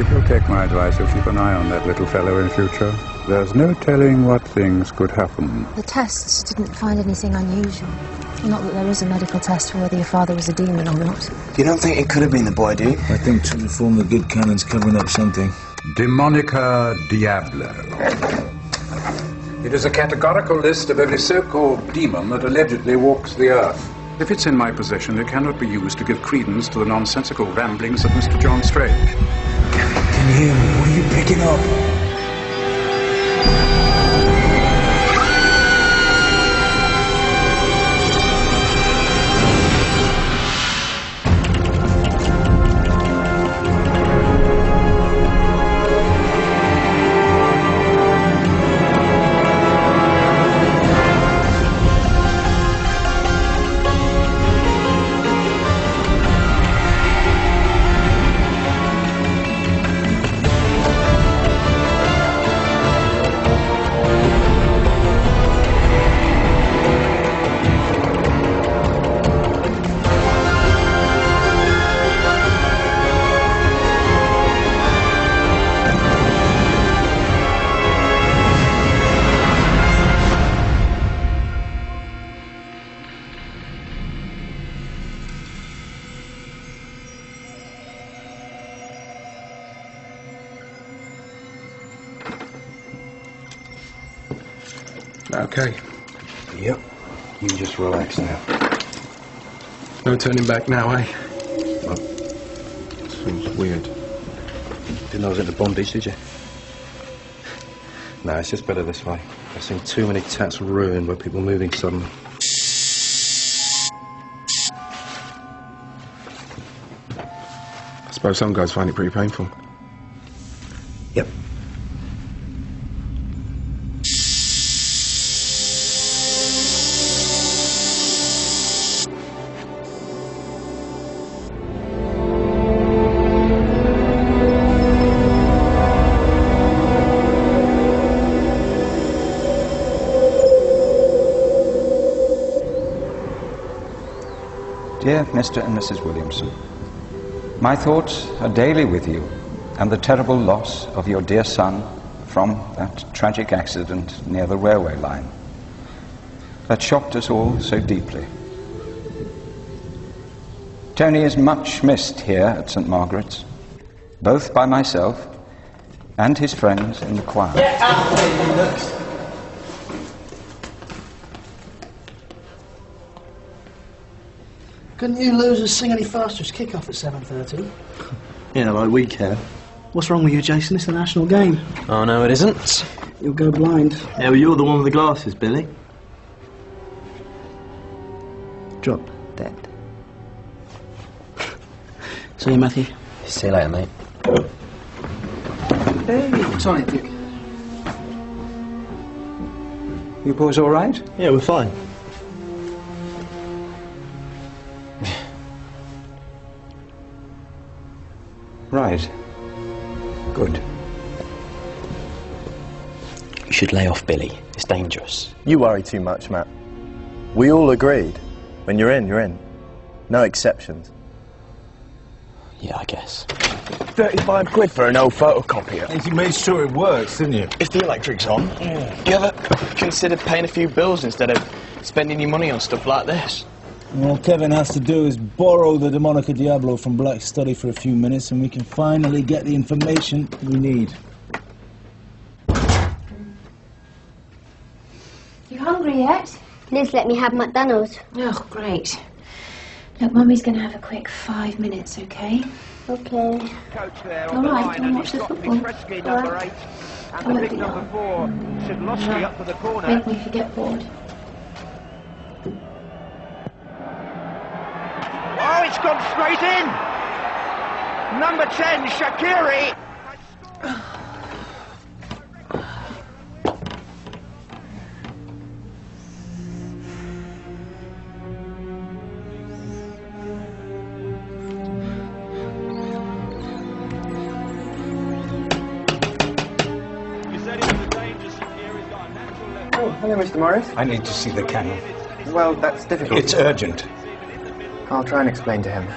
if you'll take my advice, you'll keep an eye on that little fellow in future. There's no telling what things could happen. The tests didn't find anything unusual. Not that there is a medical test for whether your father was a demon or not. You don't think it could have been the boy, do you? I think to inform the good canon's covering up something. Demonica Diablo. It is a categorical list of every so-called demon that allegedly walks the earth. If it's in my possession, it cannot be used to give credence to the nonsensical ramblings of Mr. John Strange. Can you hear me? What are you picking up? Okay. Yep. You just relax now. No turning back now, eh? Well, seems weird. Didn't know I was into bondage, did you? No, it's just better this way. I've seen too many tats ruined by people moving suddenly. I suppose some guys find it pretty painful. Yep. Dear Mr. and Mrs. Williamson, my thoughts are daily with you and the terrible loss of your dear son from that tragic accident near the railway line that shocked us all so deeply. Tony is much missed here at St. Margaret's, both by myself and his friends in the choir. Get out there, you looks. Couldn't you losers sing any faster? It's kick-off at 7:30. Yeah, like we can. What's wrong with you, Jason? It's the national game. Oh, no, it isn't. You'll go blind. Yeah, well, you're the one with the glasses, Billy. Drop dead. See you, Matthew. See you later, mate. Hey, sorry, Dick. You boys all right? Yeah, we're fine. Right. Good. You should lay off Billy. It's dangerous. You worry too much, Matt. We all agreed. When you're in, you're in. No exceptions. Yeah, I guess. 35 quid for an old photocopier. And you made sure it works, didn't you? If the electric's on. You ever considered paying a few bills instead of spending your money on stuff like this? All Kevin has to do is borrow the Demonica Diablo from Black's study for a few minutes and we can finally get the information we need. You hungry yet? Liz let me have McDonald's. Oh, great. Look, Mummy's going to have a quick 5 minutes, okay? Okay. Coach there All on the right, line, go and and watch he's the got football. Fresky, All number right. 8, I and the won't big be number 4, Shedlowski up for the corner. Make me if you get bored. Oh, it's gone straight in! Number 10, Shaqiri. Oh, hello, Mr. Morris. I need to see the canon. Well, that's difficult. It's urgent. I'll try and explain to him.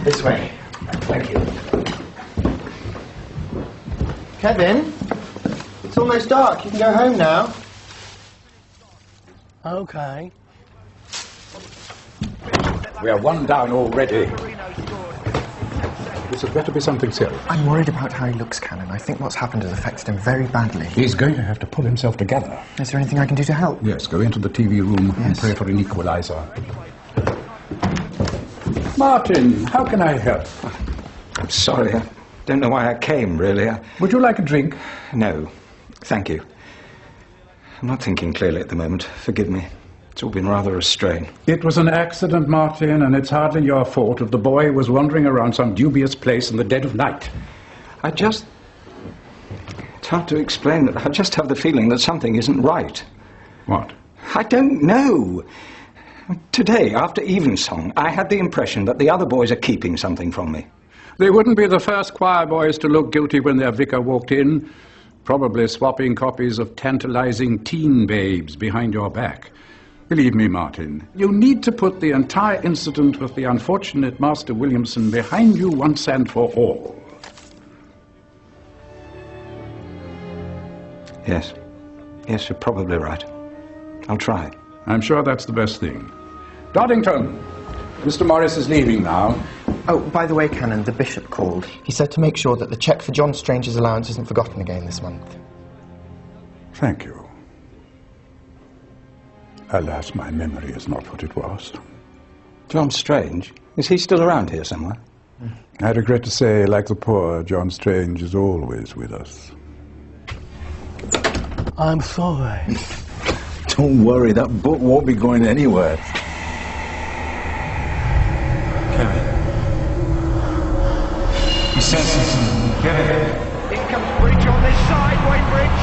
This way. Thank you. Kevin, it's almost dark. You can go home now. Okay. We are one down already. This had better be something serious. I'm worried about how he looks, Cannon. I think what's happened has affected him very badly. He's going to have to pull himself together. Is there anything I can do to help? Yes, go into the TV room and pray for an equalizer. Martin, how can I help? I'm sorry, I don't know why I came, really. Would you like a drink? No, thank you. I'm not thinking clearly at the moment. Forgive me. It's all been rather a strain. It was an accident, Martin, and it's hardly your fault if the boy was wandering around some dubious place in the dead of night. It's hard to explain that. I just have the feeling that something isn't right. What? I don't know. Today, after Evensong, I had the impression that the other boys are keeping something from me. They wouldn't be the first choir boys to look guilty when their vicar walked in, probably swapping copies of tantalizing teen babes behind your back. Believe me, Martin, you need to put the entire incident with the unfortunate Master Williamson behind you once and for all. Yes. Yes, you're probably right. I'll try. I'm sure that's the best thing. Doddington, Mr. Morris is leaving now. Oh, by the way, Cannon, the bishop called. He said to make sure that the cheque for John Strange's allowance isn't forgotten again this month. Thank you. Alas, my memory is not what it was. John Strange? Is he still around here somewhere? I regret to say, like the poor, John Strange is always with us. I'm sorry. Don't worry, that book won't be going anywhere. Kevin. He said something. Kevin. In comes Bridge on this side, Wayne Bridge.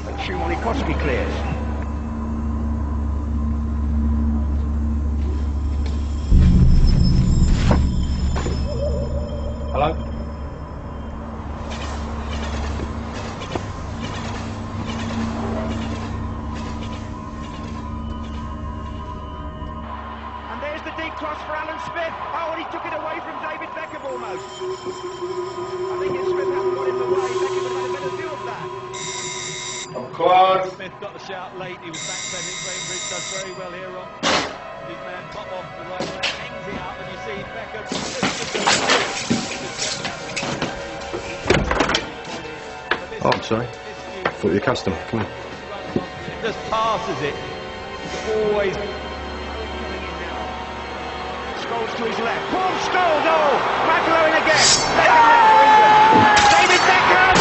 And Shumonikoski clears. Hello? And there's the deep cross for Alan Smith. Oh, and he took it away from David Beckham almost. I think if Smith hadn't got in the way, Beckham would have had a better view of that. Smith got the shout late. He was backpedaling. Bainbridge does very well here on his man. Pop off the right way. Hangs it out, and you see Beckham. Oh, I'm sorry. Thought you were custom. Come on. Just passes it. Always. Scrolls to his left. Paul Scholes, oh! McElroy again. Beckham left for England. David Beckham!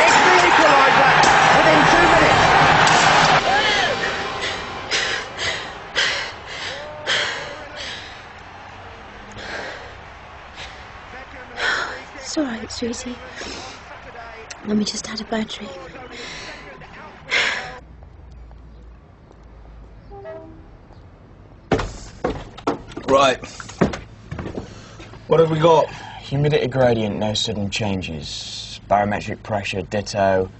It's the equaliser within 2 minutes. It's all right, sweetie. Mummy just had a bad dream. Right. What have we got? Humidity gradient, no sudden changes. Barometric pressure, ditto.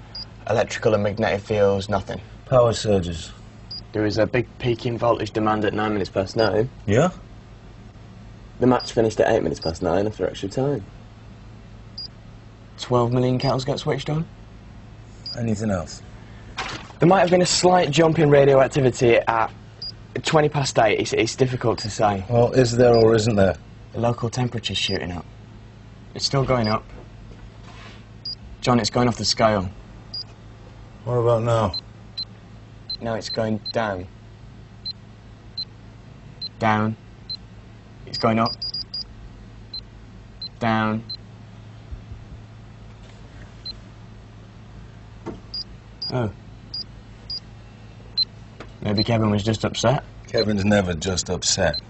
Electrical and magnetic fields, nothing. Power surges. There is a big peak in voltage demand at 9 minutes past 9. Yeah? The match finished at 8 minutes past 9 after extra time. 12 million kettles got switched on. Anything else? There might have been a slight jump in radioactivity at 20 past 8. It's difficult to say. Well, is there or isn't there? The local temperature's shooting up. It's still going up. John, it's going off the scale. What about now? Now it's going down. Down. It's going up. Down. Oh. Maybe Kevin was just upset? Kevin's never just upset.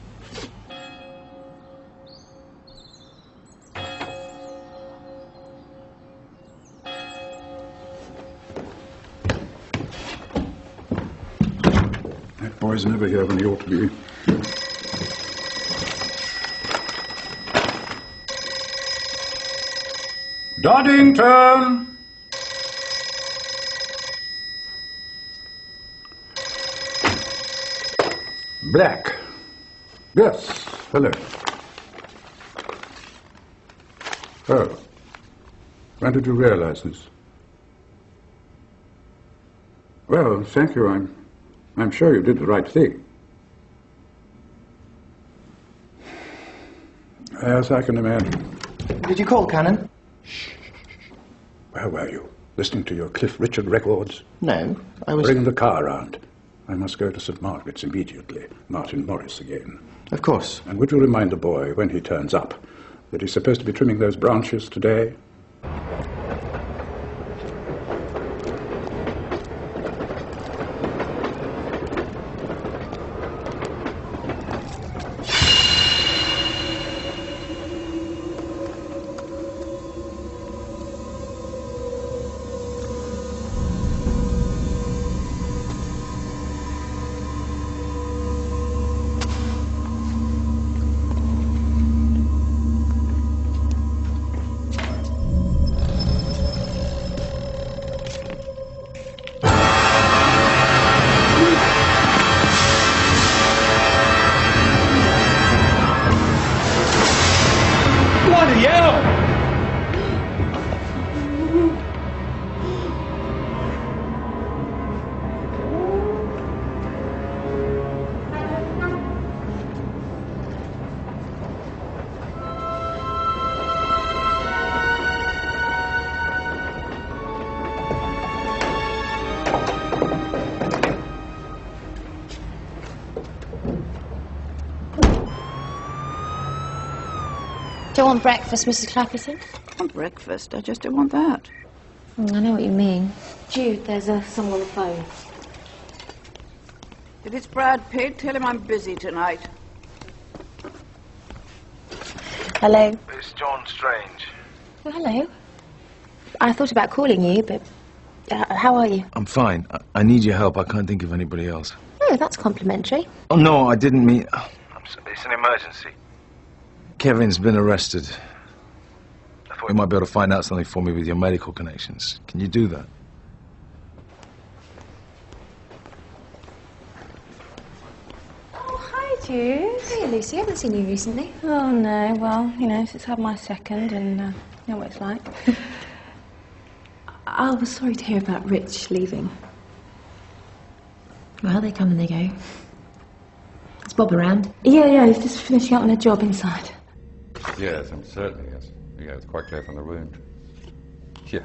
That boy's never here when he ought to be. Doddington! Black. Yes, hello. Oh. When did you realize this? Well, thank you. I'm sure you did the right thing. Yes, I can imagine. Did you call, Cannon? Where were you? Listening to your Cliff Richard records? No, I was... Bring the car round. I must go to St. Margaret's immediately. Martin Morris again. Of course. And would you remind the boy, when he turns up, that he's supposed to be trimming those branches today? Do you want breakfast, Mrs. Clapperton? Want breakfast? I just don't want that. I know what you mean. Jude, there's someone on the phone. If it's Brad Pitt, tell him I'm busy tonight. Hello. It's John Strange. Oh, hello. I thought about calling you, but how are you? I'm fine. I need your help. I can't think of anybody else. Oh, that's complimentary. Oh, no, I didn't mean... It's an emergency. Kevin's been arrested. I thought you might be able to find out something for me with your medical connections. Can you do that? Oh, hi, Jude. Hey, Lucy. I haven't seen you recently. Oh, no. Well, you know, since I had my second, and you know what it's like. I was sorry to hear about Rich leaving. Well, they come and they go. Is Bob around? Yeah, he's just finishing up on a job inside. Yes, I'm certainly, yes. Yeah, it's quite clear from the wound. Yeah.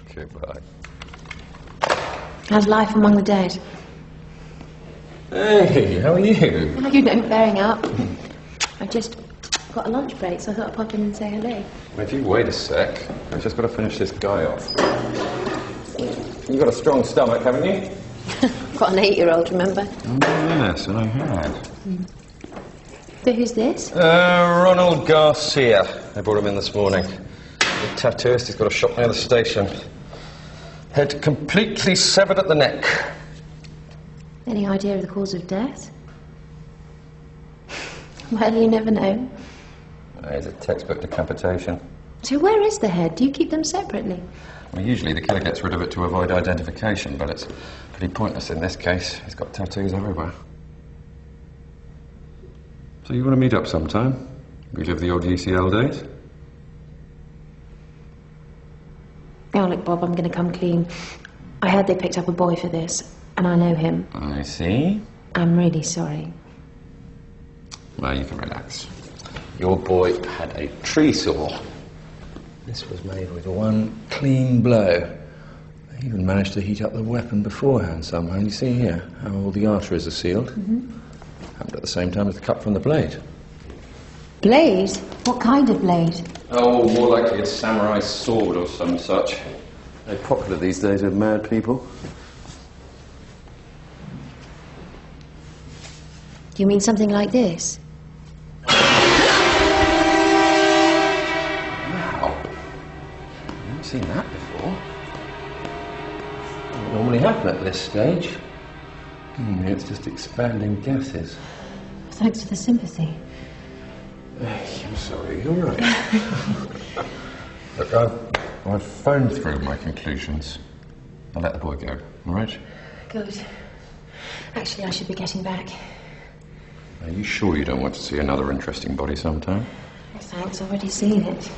Okay, bye. How's life among the dead? Hey, how are you? Oh, you know, bearing up. I've just got a lunch break, so I thought I'd pop in and say hello. If you wait a sec, I've just got to finish this guy off. You've got a strong stomach, haven't you? I've got an 8-year-old, remember? Oh, yes, I had. So who's this? Ronald Garcia. I brought him in this morning. The tattooist, he's got a shop near the station. Head completely severed at the neck. Any idea of the cause of death? Well, you never know. It's a textbook decapitation. So where is the head? Do you keep them separately? Well, usually the killer gets rid of it to avoid identification, but it's pretty pointless in this case. He's got tattoos everywhere. So you want to meet up sometime? Relive the old UCL days? Oh, look, Bob, I'm going to come clean. I heard they picked up a boy for this, and I know him. I see. I'm really sorry. Well, you can relax. Your boy had a tree saw. This was made with one clean blow. They even managed to heat up the weapon beforehand somehow. You see here how all the arteries are sealed. Happened at the same time as the cut from the blade. Blade? What kind of blade? Oh, more likely a samurai sword or some such. They're popular these days with mad people. Do you mean something like this? Wow. I've never seen that before. Doesn't normally happen at this stage. It's just expanding gases. Thanks for the sympathy. I'm sorry, you're right. Look, I've phoned through my conclusions. I'll let the boy go, all right? Good. Actually, I should be getting back. Are you sure you don't want to see another interesting body sometime? Thanks, I've already seen it.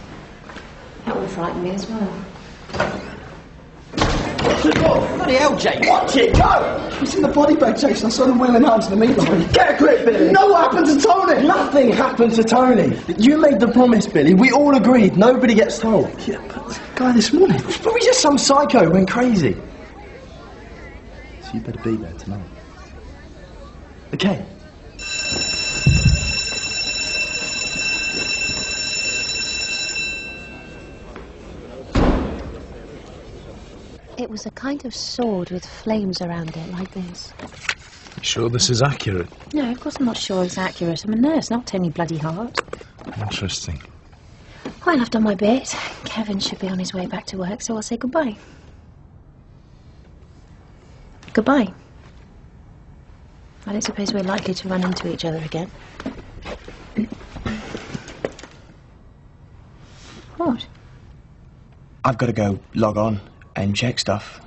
That one frightened me as well. Bloody hell, Jake. Watch it, go! It's in the body bag, Jason. I saw them wheeling out to the meat line. Get a grip, Billy. No, what happened to Tony? Nothing happened to Tony. You made the promise, Billy. We all agreed. Nobody gets told. Yeah, but the guy this morning was probably just some psycho who went crazy. So you better be there tonight. Okay. It was a kind of sword with flames around it, like this. You sure this is accurate? No, of course I'm not sure it's accurate. I'm a nurse, not Tony Bloody Hart. Interesting. Well, I've done my bit. Kevin should be on his way back to work, so I'll say goodbye. Goodbye. I don't suppose we're likely to run into each other again. What? I've got to go log on and check stuff.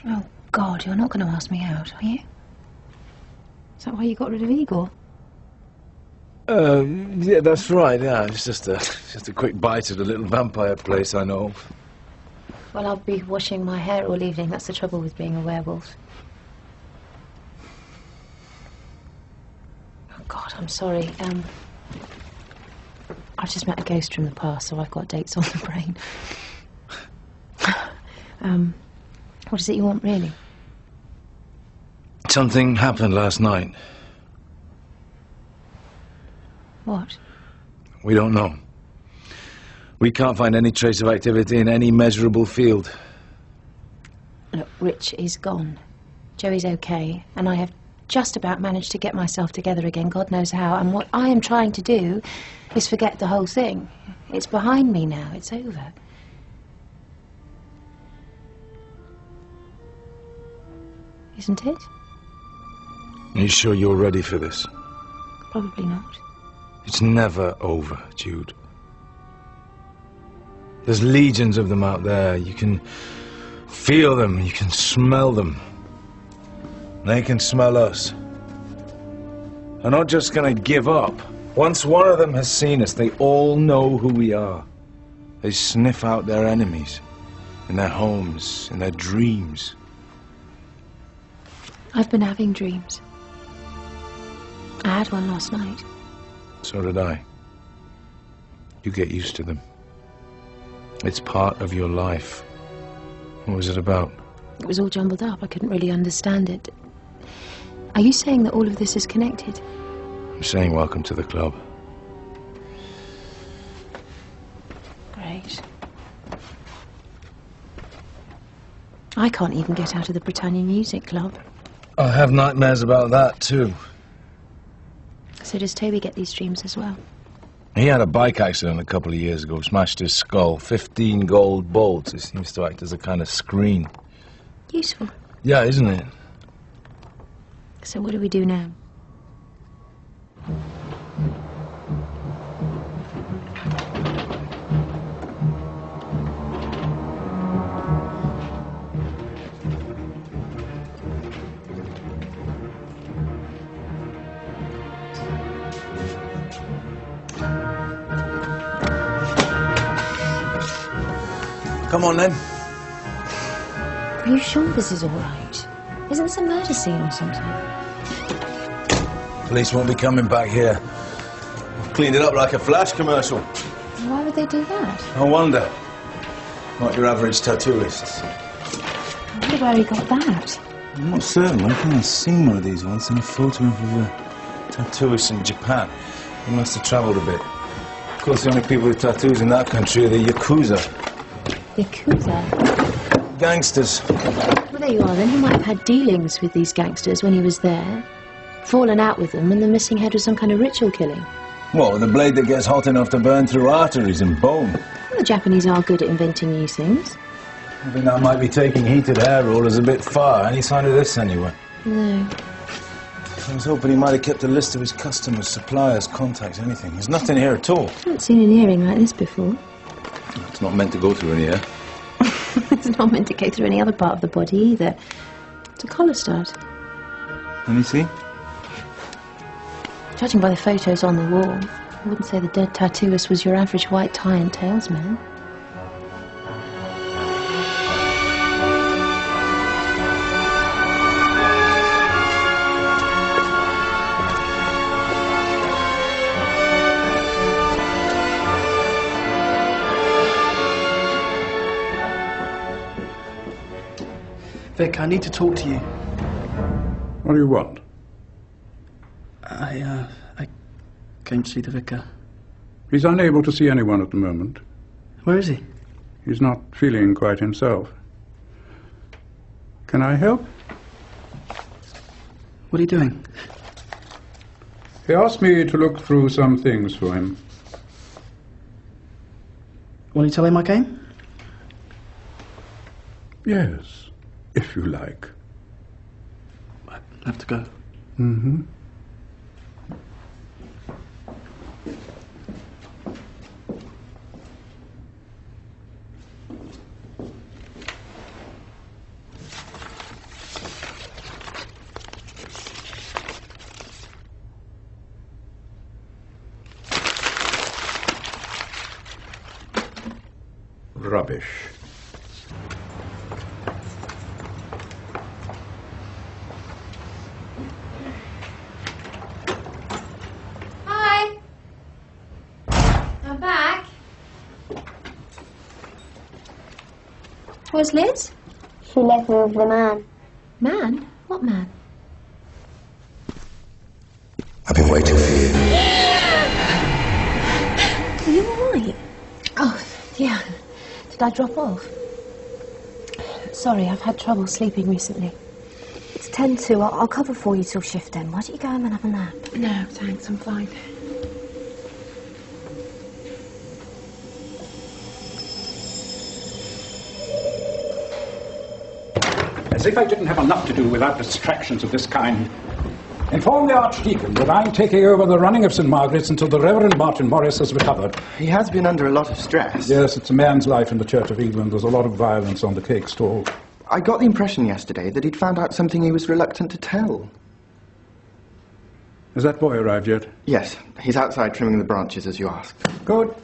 Oh, God, you're not going to ask me out, are you? Is that why you got rid of Igor? Yeah, that's right, yeah. It's just a quick bite at a little vampire place I know of. Well, I'll be washing my hair all evening. That's the trouble with being a werewolf. Oh, God, I'm sorry. I've just met a ghost from the past, so I've got dates on the brain. What is it you want, really? Something happened last night. What? We don't know. We can't find any trace of activity in any measurable field. Look, Rich is gone. Joey's okay, and I have just about managed to get myself together again, God knows how, and what I am trying to do is forget the whole thing. It's behind me now, it's over. Isn't it? Are you sure you're ready for this? Probably not. It's never over, Jude. There's legions of them out there. You can feel them, you can smell them. They can smell us. They're not just gonna give up. Once one of them has seen us, they all know who we are. They sniff out their enemies, in their homes, in their dreams. I've been having dreams. I had one last night. So did I. You get used to them. It's part of your life. What was it about? It was all jumbled up. I couldn't really understand it. Are you saying that all of this is connected? I'm saying welcome to the club. Great. I can't even get out of the Britannia Music Club. I have nightmares about that, too. So does Toby get these dreams as well? He had a bike accident a couple of years ago, smashed his skull. 15 gold bolts. It seems to act as a kind of screen. Useful. Yeah, isn't it? So what do we do now? Come on, then. Are you sure this is all right? Isn't this a murder scene or something? Police won't be coming back here. I've cleaned it up like a Flash commercial. Why would they do that? No wonder. Not your average tattooist. I wonder where he got that. I'm not certain. I think I've seen one of these once in a photograph of a tattooist in Japan. He must have travelled a bit. Of course, the only people with tattoos in that country are the Yakuza. Yakuza? Gangsters. Well, there you are then. He might have had dealings with these gangsters when he was there. Fallen out with them, and the missing head was some kind of ritual killing. What, with a blade that gets hot enough to burn through arteries and bone? Well, the Japanese are good at inventing new things. I think that might be taking heated hair rollers a bit far. Any sign of this anywhere? No. I was hoping he might have kept a list of his customers, suppliers, contacts, anything. There's nothing here at all. I haven't seen an earring like this before. It's not meant to go through in here. It's not meant to go through any other part of the body either. It's a collar stud. Let me see. Judging by the photos on the wall, I wouldn't say the dead tattooist was your average white tie and tails man. Vic, I need to talk to you. What do you want? I came to see the vicar. He's unable to see anyone at the moment. Where is he? He's not feeling quite himself. Can I help? What are you doing? He asked me to look through some things for him. Want to tell him I came? Yes, if you like. I have to go. Mm-hmm. Rubbish. Hi. I'm back. Where's Liz? She left me with the man. Man? What man? I've been waiting for you. Are you alright? Oh, yeah. Did I drop off? Sorry, I've had trouble sleeping recently. It's 10 to. I'll cover for you till shift end. Why don't you go home and have a nap? No, thanks, I'm fine. As if I didn't have enough to do without distractions of this kind. Inform the Archdeacon that I'm taking over the running of St. Margaret's until the Reverend Martin Morris has recovered. He has been under a lot of stress. Yes, it's a man's life in the Church of England. There's a lot of violence on the cake stall. I got the impression yesterday that he'd found out something he was reluctant to tell. Has that boy arrived yet? Yes, he's outside trimming the branches as you asked. Good.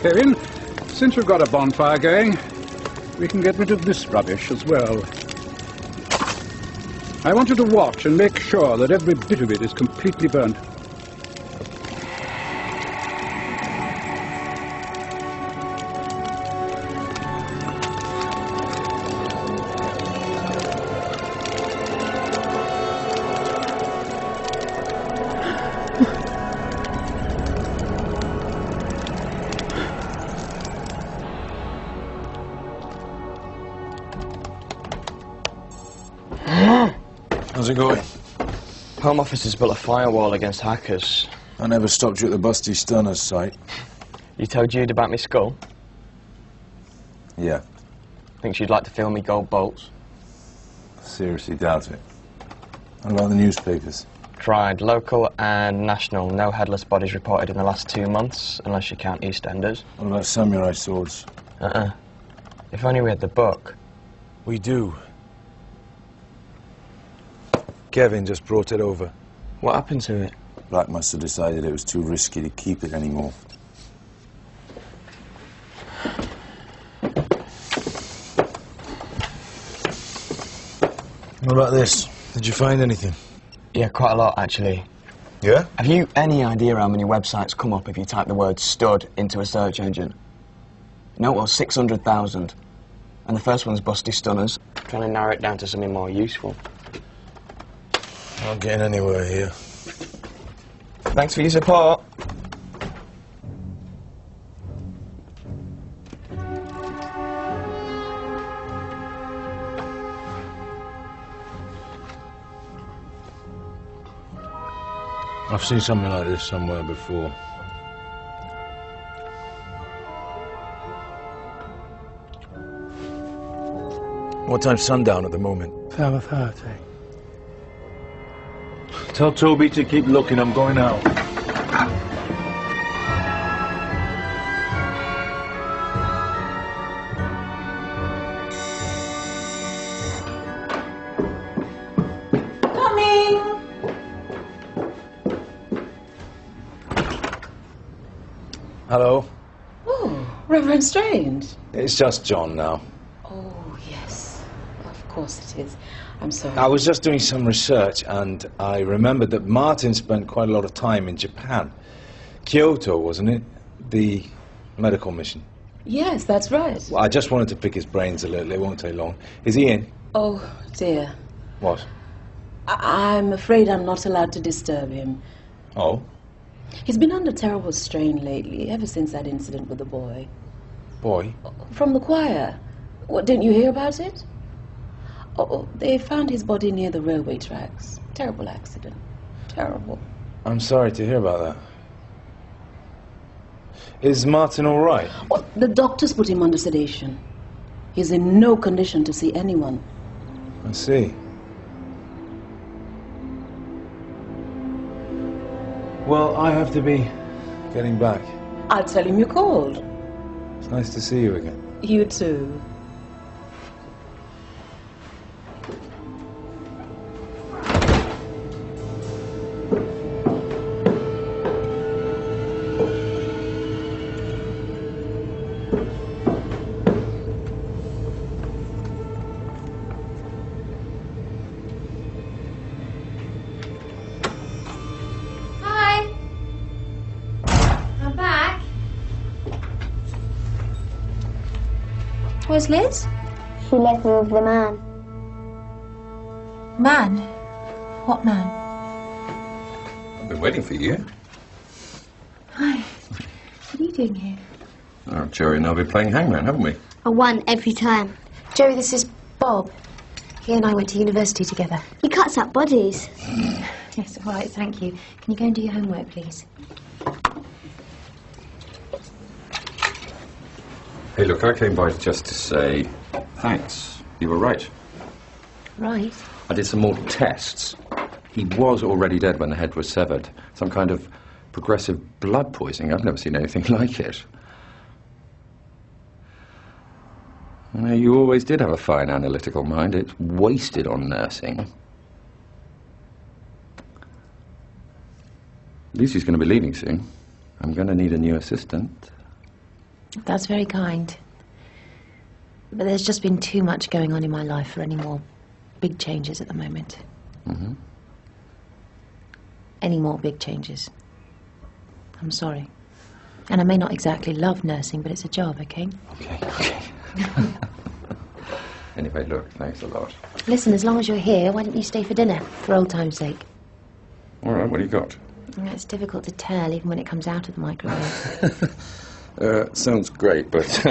Kevin, since we've got a bonfire going, we can get rid of this rubbish as well. I want you to watch and make sure that every bit of it is completely burnt. How's it going? Home Office has built a firewall against hackers. I never stopped you at the Busty Stunners site. You told Jude about me skull? Yeah. Think she'd like to fill me gold bolts? Seriously doubt it. What about the newspapers? Tried. Local and national. No headless bodies reported in the last 2 months, unless you count EastEnders. What about samurai swords? If only we had the book. We do. Kevin just brought it over. What happened to it? Black must have decided it was too risky to keep it anymore. What about this? Did you find anything? Yeah, quite a lot, actually. Yeah? Have you any idea how many websites come up if you type the word stud into a search engine? No, well, 600,000. And the first one's Busty Stunners. Trying to narrow it down to something more useful. Not getting anywhere here. Thanks for your support. I've seen something like this somewhere before. What time's sundown at the moment? 7:30. Tell Toby to keep looking, I'm going out. Hello. Oh, Reverend Strange. It's just John now. Oh, yes. Of course it is. I'm sorry. I was just doing some research and I remembered that Martin spent quite a lot of time in Japan. Kyoto, wasn't it? The medical mission. Yes, that's right. Well, I just wanted to pick his brains a little. It won't take long. Is he in? Oh, dear. What? I'm afraid I'm not allowed to disturb him. Oh? He's been under terrible strain lately, ever since that incident with the boy. Boy? From the choir. What, didn't you hear about it? Oh, they found his body near the railway tracks. Terrible accident. Terrible. I'm sorry to hear about that. Is Martin all right? Oh, the doctors put him under sedation. He's in no condition to see anyone. I see. Well, I have to be getting back. I'll tell him you called. It's nice to see you again. You too. Where's Liz? She left me with the man. Man? What man? I've been waiting for you. Hi. What are you doing here? Oh, Joey and I'll be playing hangman, haven't we? I won every time. Joey, this is Bob. He and I went to university together. He cuts up bodies. Yes, all right, thank you. Can you go and do your homework, please? Hey, look, I came by just to say thanks. You were right. Right. I did some more tests. He was already dead when the head was severed. Some kind of progressive blood poisoning. I've never seen anything like it. I know you always did have a fine analytical mind. It's wasted on nursing. Lucy's going to be leaving soon. I'm going to need a new assistant. That's very kind. But there's just been too much going on in my life for any more big changes at the moment. Mm-hmm. Any more big changes. I'm sorry. And I may not exactly love nursing, but it's a job, okay? Okay. Anyway, look, thanks a lot. Listen, as long as you're here, why don't you stay for dinner, for old time's sake? All right, what do you got? It's difficult to tell, even when it comes out of the microwave. Sounds great, but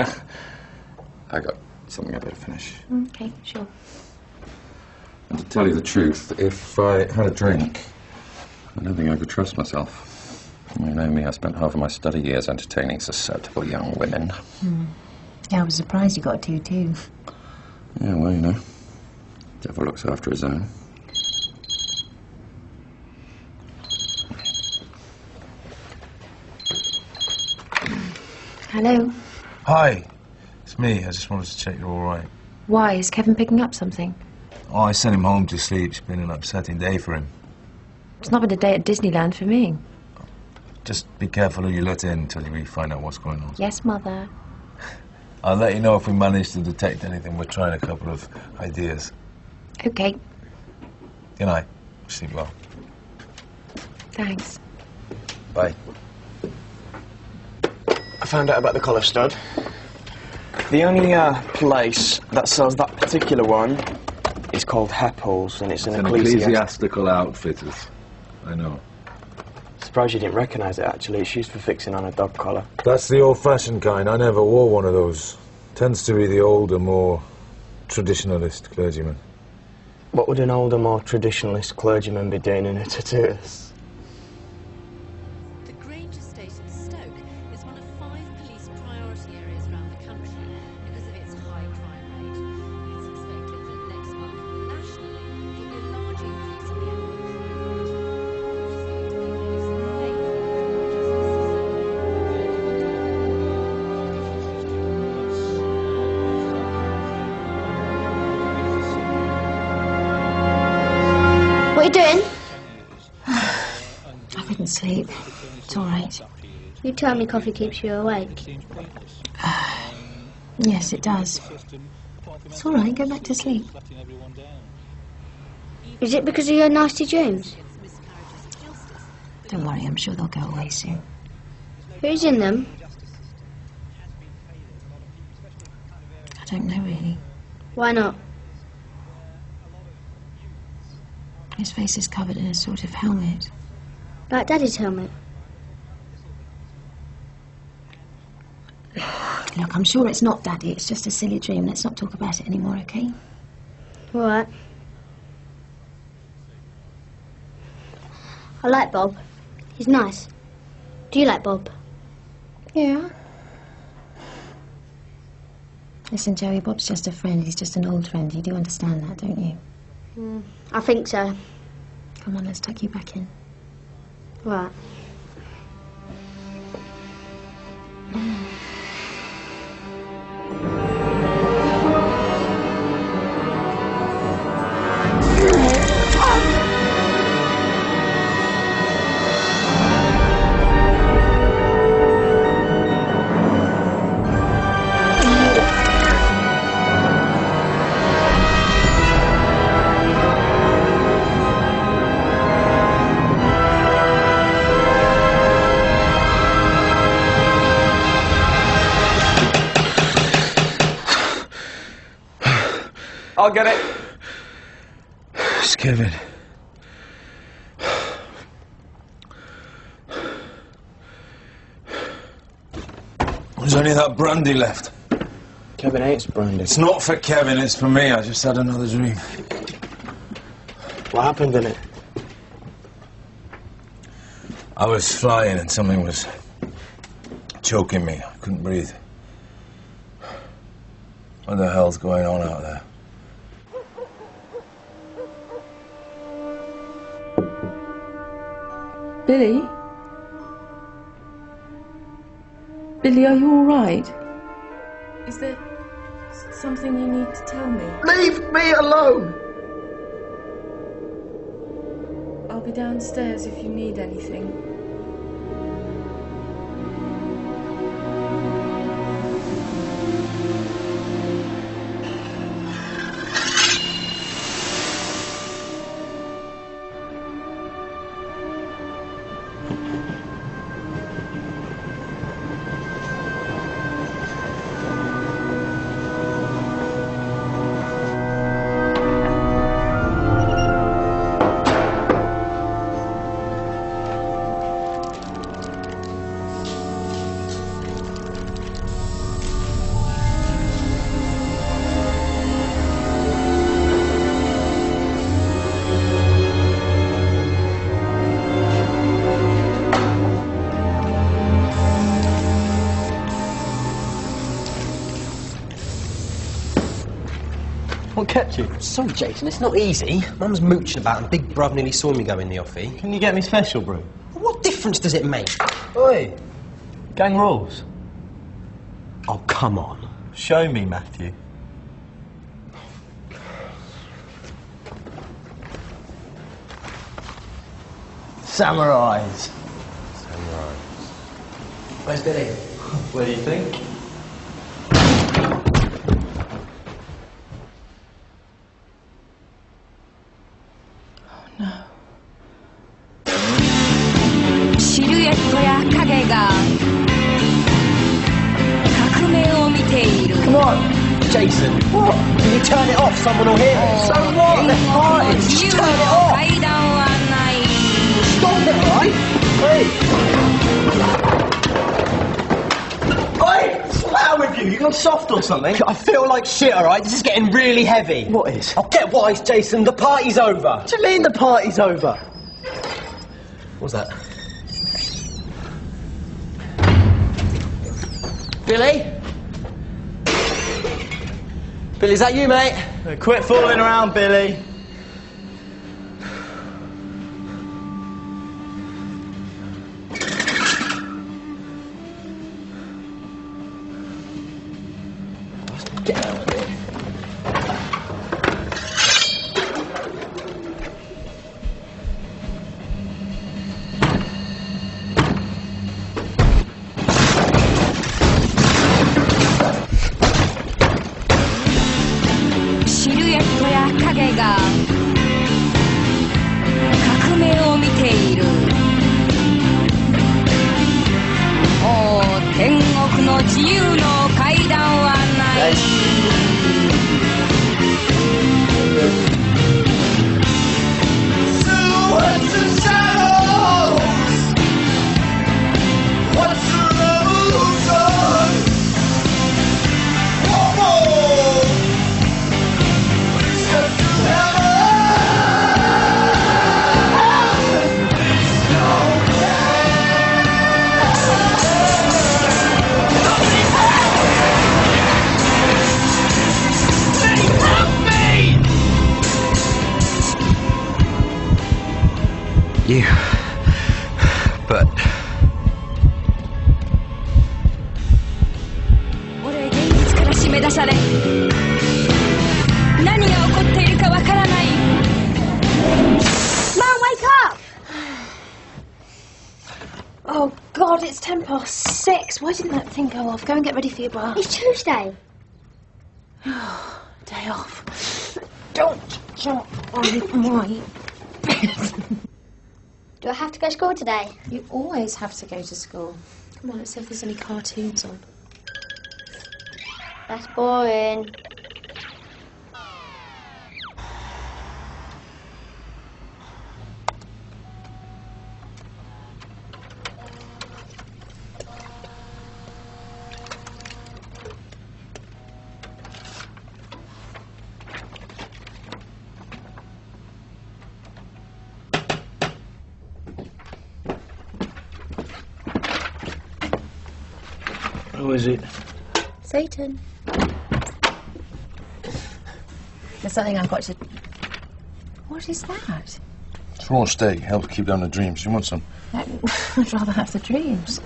I got something I better finish. Okay, sure. And to tell you the truth, if I had a drink, I don't think I could trust myself. You know me, I spent half of my study years entertaining susceptible young women. Yeah, I was surprised you got two, too. Yeah, well, you know, devil looks after his own. Hello? Hi. It's me. I just wanted to check you're all right. Why? Is Kevin picking up something? Oh, I sent him home to sleep. It's been an upsetting day for him. It's not been a day at Disneyland for me. Just be careful who you let in until we find out what's going on. Yes, Mother. I'll let you know if we manage to detect anything. We're trying a couple of ideas. Okay. Good night. Sleep well. Thanks. Bye. I found out about the collar stud. The only place that sells that particular one is called Heppel's, and it's an ecclesiastical outfitters. I know. Surprised you didn't recognise it, actually. It's used for fixing on a dog collar. That's the old-fashioned kind. I never wore one of those. Tends to be the older, more traditionalist clergyman. What would an older, more traditionalist clergyman be doing in a tattooist? What are you doing? I couldn't sleep. It's all right. You tell me coffee keeps you awake. Yes, it does. It's all right, go back to sleep. Is it because of your nasty dreams? Don't worry, I'm sure they'll go away soon. Who's in them? I don't know, really. Why not? His face is covered in a sort of helmet. Like Daddy's helmet. Look, I'm sure it's not Daddy, it's just a silly dream. Let's not talk about it anymore, okay? All right. I like Bob. He's nice. Do you like Bob? Yeah. Listen, Joey, Bob's just a friend. He's just an old friend. You do understand that, don't you? I think so. Come on, let's tuck you back in. Right. I'll get it. It's Kevin. There's only that brandy left. Kevin hates brandy. It's not for Kevin, it's for me. I just had another dream. What happened in it? I was flying and something was choking me. I couldn't breathe. What the hell's going on out there? Billy? Billy, are you all right? Is there something you need to tell me? Leave me alone! I'll be downstairs if you need anything. What kept you? Sorry, Jason, it's not easy. Mum's mooching about and Big Bruv nearly saw me go in the offie. Can you get me special brew? What difference does it make? Oi! Gang rules. Oh, come on. Show me, Matthew. Samurais. Where's Billy? Where do you think? No. シルエットや影が革命を見ている。 Come on, Jason. What? Can you turn it off? Someone will hear it. So what? They're parties. Just turn it off. 階段はない。 Stop it, right? Hey. Oi! What's the matter with you? You gone soft or something? I feel like shit, alright? This is getting really heavy. What is? Oh, get wise, Jason. The party's over. What do you mean the party's over? What's that? Billy? Billy, is that you, mate? Quit fooling around, Billy. Get out of here. Oh, God, it's 6:10. Why didn't that thing go off? Go and get ready for your bath. It's Tuesday. Day off. Don't jump on my bed. Do I have to go to school today? You always have to go to school. Come on, let's see if there's any cartoons on. That's boring. Who is it? Satan. There's something I've got to... What is that? It's raw steak. Helps keep down the dreams. You want some? I'd rather have the dreams.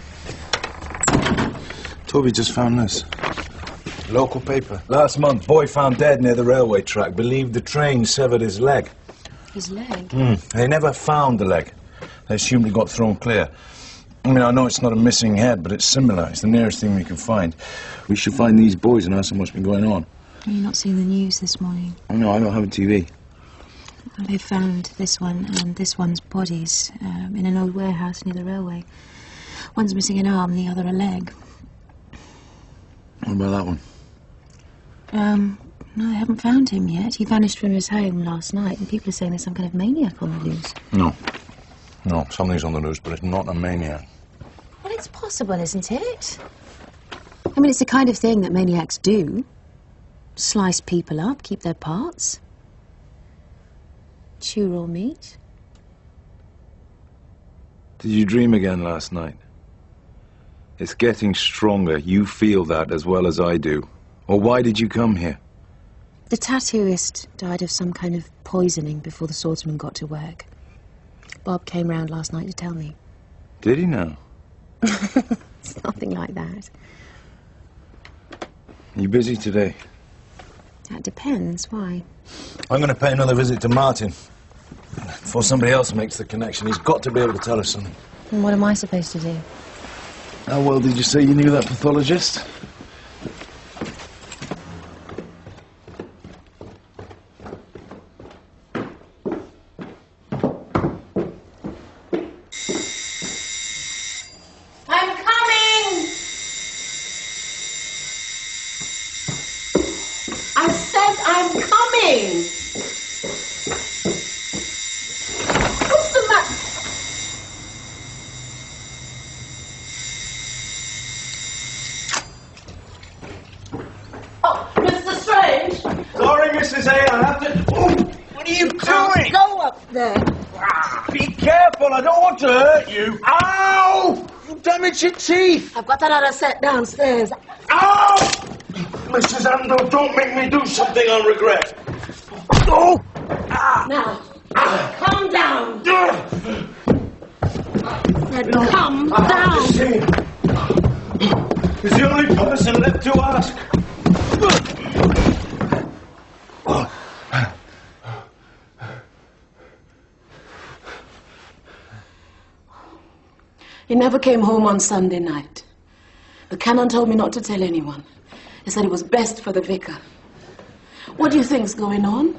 Toby just found this. Local paper. Last month, boy found dead near the railway track. Believed the train severed his leg. His leg? They never found the leg. They assumed it got thrown clear. I mean, I know it's not a missing head, but it's similar. It's the nearest thing we can find. We should find these boys and ask them what's been going on. Have you not seen the news this morning? Oh, no, I don't have a TV. They found this one and this one's bodies in an old warehouse near the railway. One's missing an arm, the other a leg. What about that one? No, I haven't found him yet. He vanished from his home last night, and people are saying there's some kind of maniac on the loose. No. No, something's on the loose, but it's not a maniac. Well, it's possible, isn't it? I mean, it's the kind of thing that maniacs do. Slice people up, keep their parts. Chew raw meat. Did you dream again last night? It's getting stronger. You feel that as well as I do. Or why did you come here? The tattooist died of some kind of poisoning before the swordsman got to work. Bob came round last night to tell me. Did he now? It's nothing like that. You busy today? That depends. Why? I'm going to pay another visit to Martin. Before somebody else makes the connection, he's got to be able to tell us something. And what am I supposed to do? How well did you say you knew that pathologist? I'm coming! I said I'm coming! What's the matter? Oh, Mr. Strange! Sorry, Mrs. A, I have to... Oh, what are you doing? Go up there. Be careful, I don't want to hurt you. Ow! You damaged your teeth. I've got another set downstairs. Ow! Mrs. Andel, don't make me do something I'll regret. Oh! Now, calm down. Said calm down. He's the only person left to ask. He never came home on Sunday night. The canon told me not to tell anyone. He said it was best for the vicar. What do you think's going on?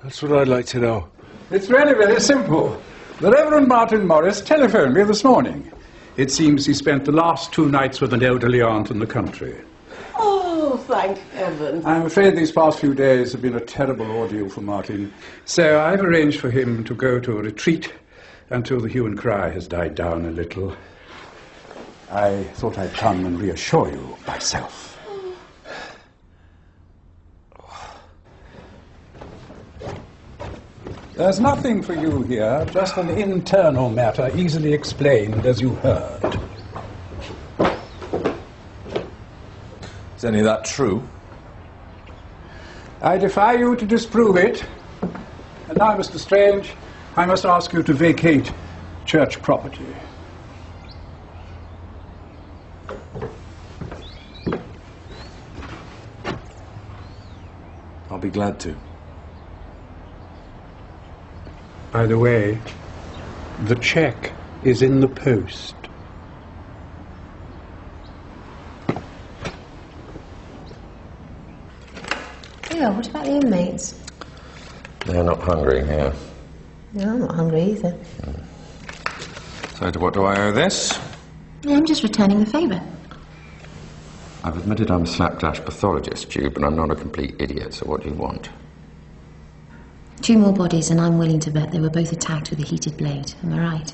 That's what I'd like to know. It's really very simple. The Reverend Martin Morris telephoned me this morning. It seems he spent the last 2 nights with an elderly aunt in the country. Oh, thank heaven. I'm afraid these past few days have been a terrible ordeal for Martin. So I've arranged for him to go to a retreat until the hue and cry has died down a little. I thought I'd come and reassure you myself. There's nothing for you here, just an internal matter easily explained as you heard. Is any of that true? I defy you to disprove it. And now, Mr. Strange, I must ask you to vacate church property. I'll be glad to. By the way, the check is in the post. Yeah, what about the inmates? They're not hungry here. No, I'm not hungry either. So to what do I owe this? Yeah, I'm just returning the favour. I've admitted I'm a slapdash pathologist, Jude, but I'm not a complete idiot, so what do you want? 2 more bodies, and I'm willing to bet they were both attacked with a heated blade. Am I right?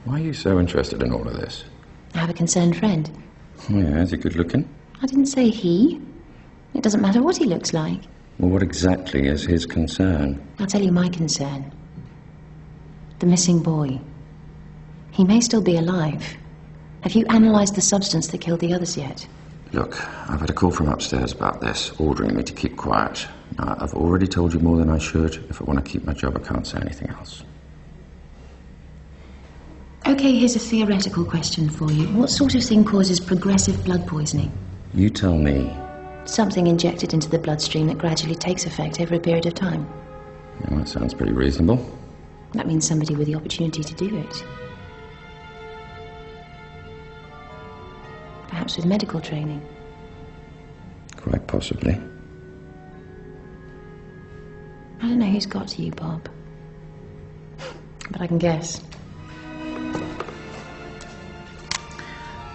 Why are you so interested in all of this? I have a concerned friend. Oh, yeah, is he good looking? I didn't say he. It doesn't matter what he looks like. Well, what exactly is his concern? I'll tell you my concern. The missing boy. He may still be alive. Have you analysed the substance that killed the others yet? Look, I've had a call from upstairs about this, ordering me to keep quiet. Now, I've already told you more than I should. If I want to keep my job, I can't say anything else. Okay, here's a theoretical question for you. What sort of thing causes progressive blood poisoning? You tell me. Something injected into the bloodstream that gradually takes effect over a period of time. Well, that sounds pretty reasonable. That means somebody with the opportunity to do it. Perhaps with medical training. Quite possibly. I don't know who's got to you, Bob. But I can guess.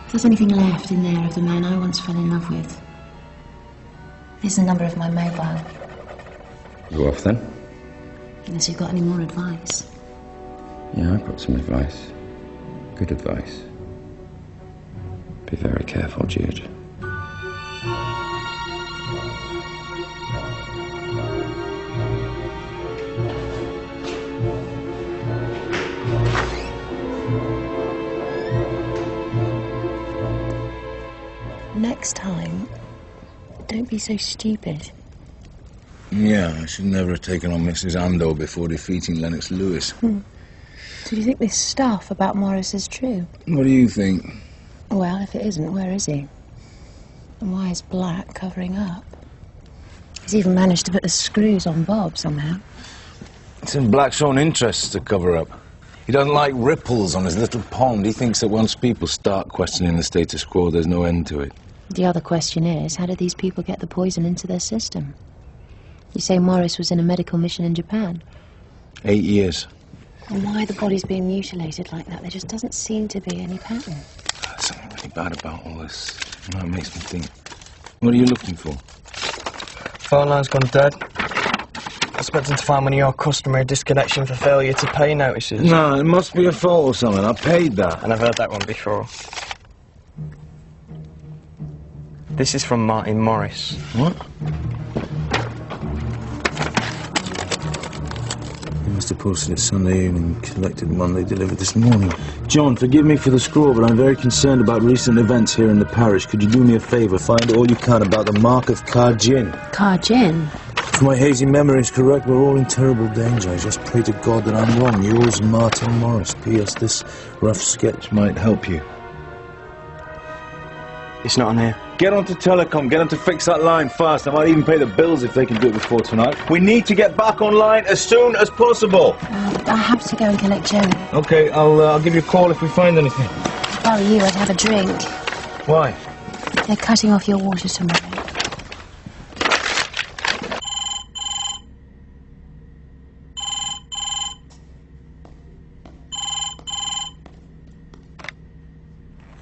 If there's anything left in there of the man I once fell in love with, here's the number of my mobile. You off then? Unless you've got any more advice. Yeah, I've got some advice. Good advice. Be very careful, Jude. Next time, don't be so stupid. Yeah, I should never have taken on Mrs. Ando before defeating Lennox Lewis. So do you think this stuff about Morris is true? What do you think? Well, if it isn't, where is he? And why is Black covering up? He's even managed to put the screws on Bob somehow. It's in Black's own interests to cover up. He doesn't like ripples on his little pond. He thinks that once people start questioning the status quo, there's no end to it. The other question is, how did these people get the poison into their system? You say Morris was in a medical mission in Japan. 8 years. And why are the bodies being mutilated like that? There just doesn't seem to be any pattern. There's something really bad about all this. You know, it makes me think. What are you looking for? Phone line's gone dead. Expecting to find one of your customary disconnection for failure to pay notices. No, it must be a fault or something. I paid that. And I've heard that one before. This is from Martin Morris. What? He must have posted it Sunday evening, collected Monday, delivered this morning. John, forgive me for the scrawl, but I'm very concerned about recent events here in the parish. Could you do me a favour? Find all you can about the mark of Kaa Jinn. Kaa Jinn? If my hazy memory is correct, we're all in terrible danger. I just pray to God that I'm wrong. Yours, Martin Morris. P.S. This rough sketch might help you. It's not on here. Get onto telecom, get them to fix that line fast. I might even pay the bills if they can do it before tonight. We need to get back online as soon as possible. I have to go and collect Joey. Okay, I'll give you a call if we find anything. If I were you, I'd have a drink. Why? They're cutting off your water tomorrow.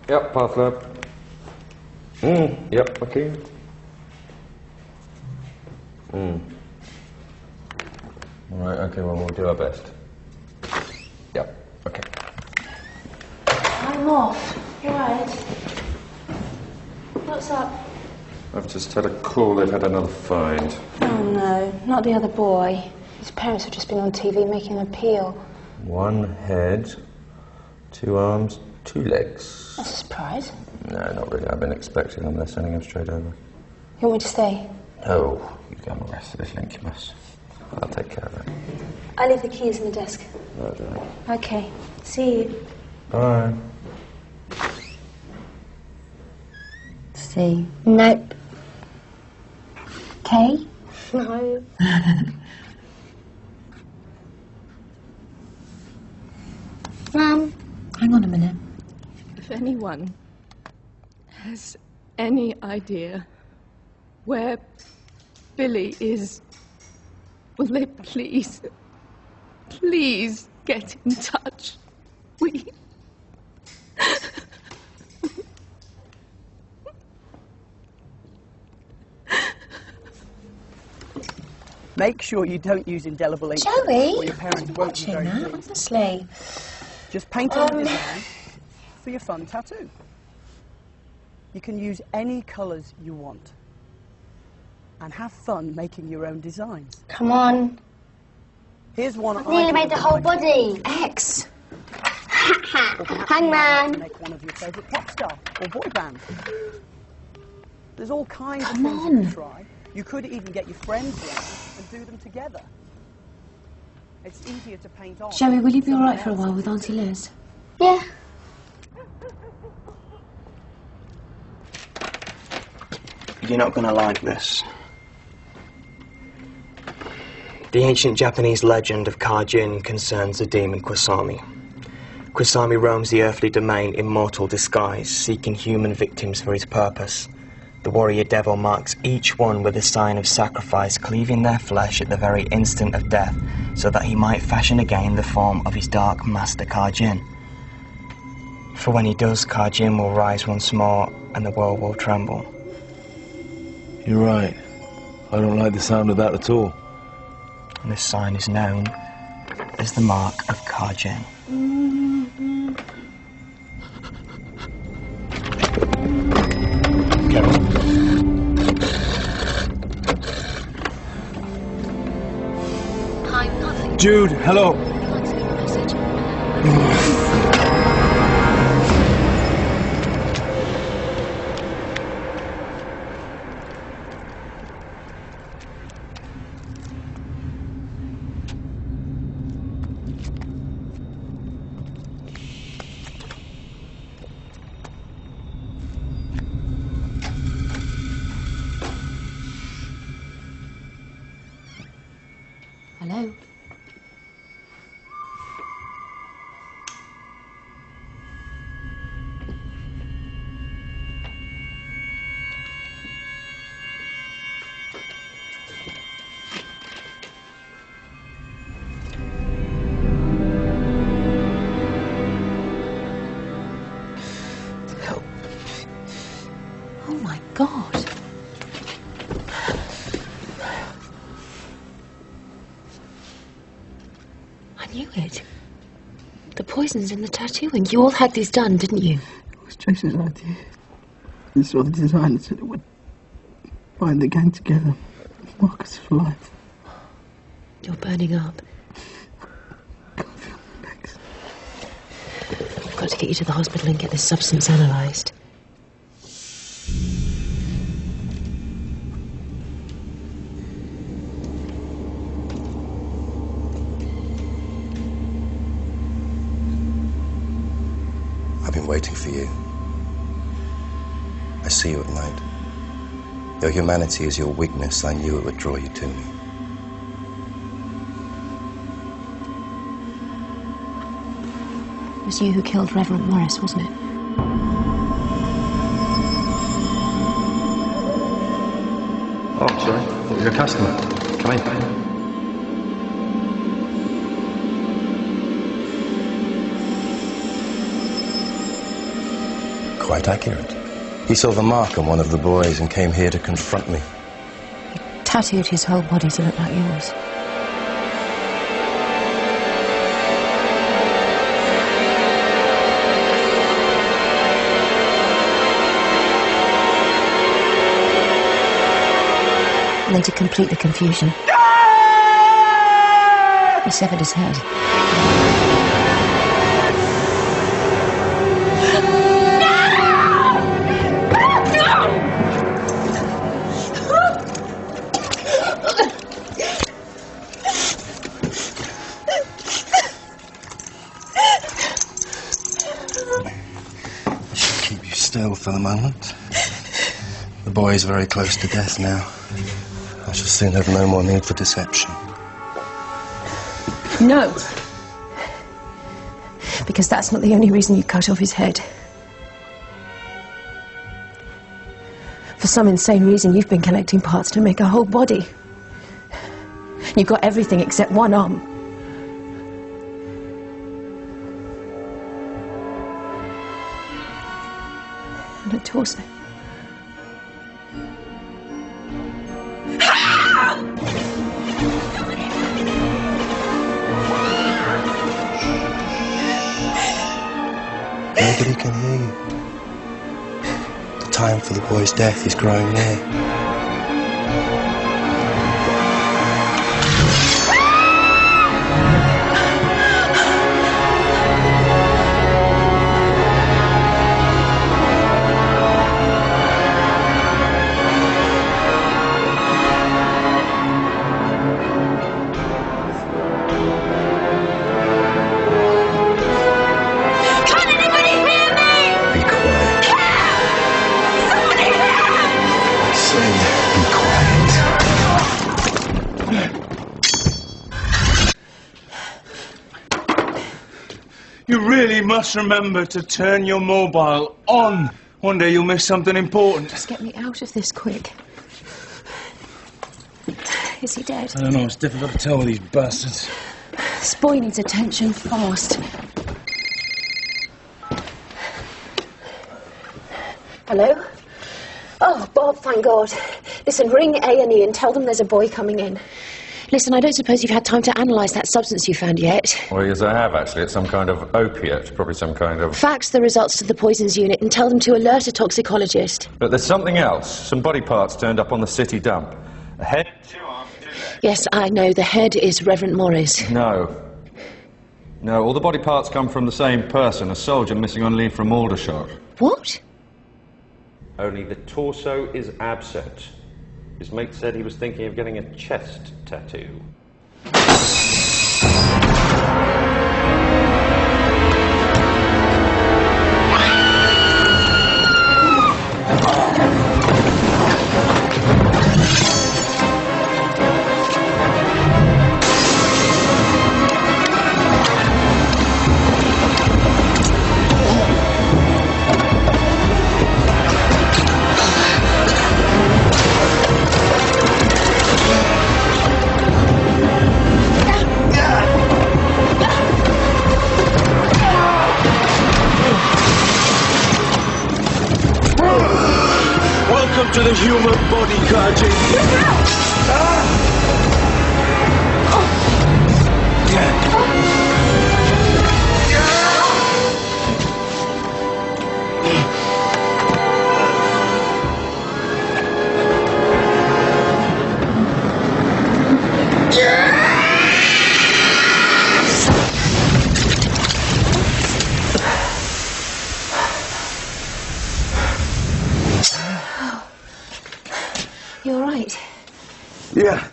Yep, path lab. Yep, okay. Alright, okay, well, we'll do our best. Yep, okay. I'm off. You're right. What's up? I've just had a call, they've had another find. Oh no, not the other boy. His parents have just been on TV making an appeal. 1 head, 2 arms, 2 legs. That's a surprise. No, not really. I've been expecting them. They're sending him straight over. You want me to stay? No, you go and rest of this incubus. I'll take care of it. I leave the keys in the desk. Right. Okay. See you. Bye. See? Nope. Kay? No. Mum, Hang on a minute. If anyone has any idea where Billy is, will they please get in touch? Make sure you don't use indelible ink. Joey, or your parents won't be very that, pleased. honestly. Just paint on the design for your fun tattoo. You can use any colours you want. And have fun making your own designs. Come on. Here's one. I've nearly made the whole body. X. Hangman. Make one of your favourite pop star or boy band. There's all kinds of Come things on. you can try. You could even get your friends round and do them together. It's easier to paint on. Joey, will you be all right for a while with Auntie Liz? Yeah. You're not gonna like this. The ancient Japanese legend of Kaa Jinn concerns the demon Kwasami. Kwasami roams the earthly domain in mortal disguise, seeking human victims for his purpose. The warrior devil marks each one with a sign of sacrifice, cleaving their flesh at the very instant of death, so that he might fashion again the form of his dark master Kaa Jinn. For when he does, Kaa Jinn will rise once more, and the world will tremble. You're right. I don't like the sound of that at all. And this sign is known as the mark of Kaa Jinn. Jude, hello. Hello? Oh my God. I knew it. The poison's in the tattooing. You all had these done, didn't you? It was Jason's idea. He saw the design and said it would bind the gang together, mark us for life. You're burning up. I can't feel my legs. I've got to get you to the hospital and get this substance analysed. I've been waiting for you. I see you at night. Your humanity is your weakness. I knew it would draw you to me. It was you who killed Reverend Morris, wasn't it? Oh, sorry. Thought you were a customer. Come in. Quite accurate. He saw the mark on one of the boys and came here to confront me. Tattooed his whole body to look like yours. And then to complete the confusion, he severed his head. Keep you still for the moment. The boy is very close to death now. I shall soon have no more need for deception. No. Because that's not the only reason you cut off his head. For some insane reason, you've been collecting parts to make a whole body. You've got everything except one arm. And a torso. Nobody can hear you. The time for the boy's death is growing near. You really must remember to turn your mobile on. One day you'll miss something important. Just get me out of this quick. Is he dead? I don't know, it's difficult to tell with these bastards. This boy needs attention fast. Hello? Oh, Bob, thank God. Listen, ring A&E and tell them there's a boy coming in. Listen, I don't suppose you've had time to analyse that substance you found yet. Well, yes, I have, actually. It's some kind of opiate, probably some kind of... Fax the results to the poisons unit and tell them to alert a toxicologist. But there's something else. Some body parts turned up on the city dump. A head, 2 arms, 2 legs. Yes, I know. The head is Reverend Morris. No. No, all the body parts come from the same person, a soldier missing on leave from Aldershot. What? Only the torso is absent. His mate said he was thinking of getting a chest tattoo. Welcome to the human body, Kaa Jinn. You all right? Yeah.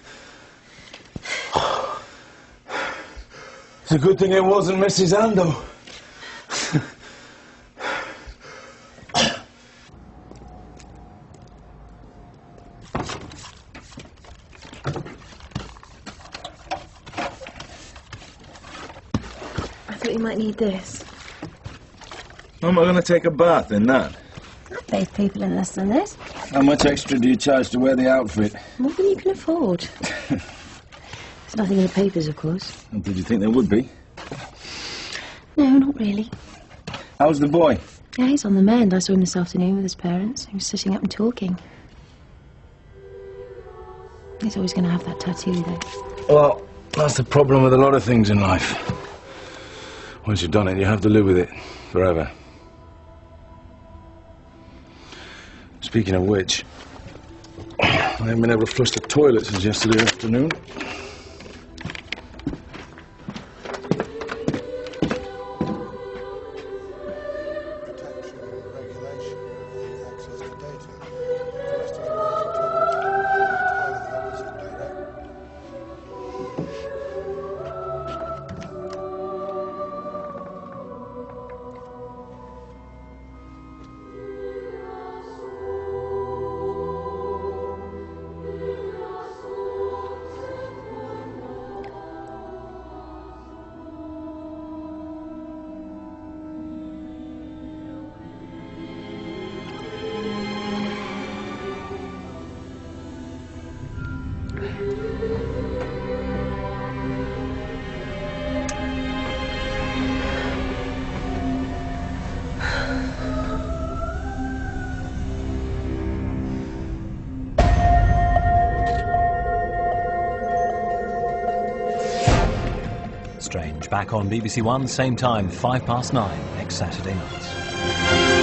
It's a good thing it wasn't Mrs. Ando. I thought you might need this. How am I going to take a bath in that? I've bathed people in less than this. How much extra do you charge to wear the outfit? More than you can afford. There's nothing in the papers, of course. And did you think there would be? No, not really. How's the boy? Yeah, he's on the mend. I saw him this afternoon with his parents. He was sitting up and talking. He's always going to have that tattoo, though. Well, that's the problem with a lot of things in life. Once you've done it, you have to live with it forever. Speaking of which, I haven't been able to flush the toilet since yesterday afternoon. Strange, back on BBC One, same time, 9:05 next Saturday night.